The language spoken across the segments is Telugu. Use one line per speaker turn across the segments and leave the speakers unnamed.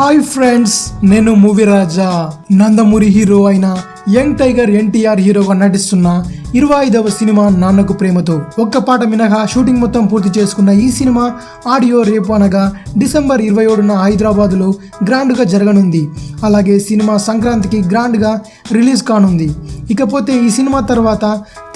హాయ్ ఫ్రెండ్స్, నేను మూవీ రాజా. నందమూరి హీరో అయిన యంగ్ టైగర్ ఎన్టీఆర్ హీరోగా నటిస్తున్న 25వ సినిమా నాన్నకు ప్రేమతో ఒక్క పాట మినహా షూటింగ్ మొత్తం పూర్తి చేసుకున్న ఈ సినిమా ఆడియో రేపు అనగా డిసెంబర్ 27న హైదరాబాద్లో గ్రాండ్గా జరగనుంది. అలాగే సినిమా సంక్రాంతికి గ్రాండ్గా రిలీజ్ కానుంది. ఇకపోతే ఈ సినిమా తర్వాత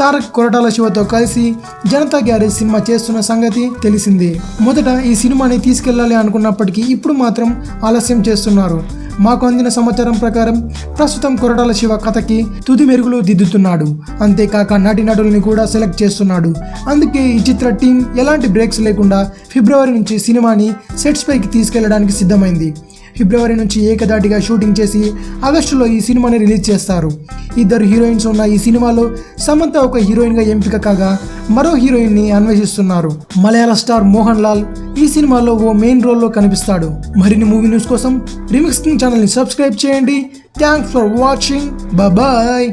తారక్ కొరటాల శివతో కలిసి జనతా గ్యారేజ్ సినిమా చేస్తున్న సంగతి తెలిసిందే. మొదట ఈ సినిమాని తీసుకెళ్లాలి అనుకున్నప్పటికీ ఇప్పుడు మాత్రం ఆలస్యం చేస్తున్నారు. మాకు అందిన సమాచారం ప్రకారం ప్రస్తుతం కొరటాల శివ కథకి తుది మెరుగులు దిద్దుతున్నాడు. అంతేకాక నటీనటుల్ని కూడా సెలెక్ట్ చేస్తున్నాడు. అందుకే ఈ చిత్ర టీం ఎలాంటి బ్రేక్స్ లేకుండా ఫిబ్రవరి నుంచి సినిమాని సెట్స్ పైకి తీసుకెళ్లడానికి సిద్ధమైంది. ఫిబ్రవరి నుంచి ఏకదాటిగా షూటింగ్ చేసి ఆగస్టులో ఈ సినిమాని రిలీజ్ చేస్తారు. 2 హీరోయిన్స్ ఉన్న ఈ సినిమాలో సమంత ఒక హీరోయిన్గా ఎంపిక కాగా మరో హీరోయిన్ని అన్వేషిస్తున్నారు. మలయాళ స్టార్ మోహన్ లాల్ ఈ సినిమాలో ఓ మెయిన్ రోల్లో కనిపిస్తాడు. మరిన్ని మూవీ న్యూస్ కోసం రీమిక్స్ కింగ్ ఛానల్ని సబ్స్క్రైబ్ చేయండి. Thanks for watching. బాయ్.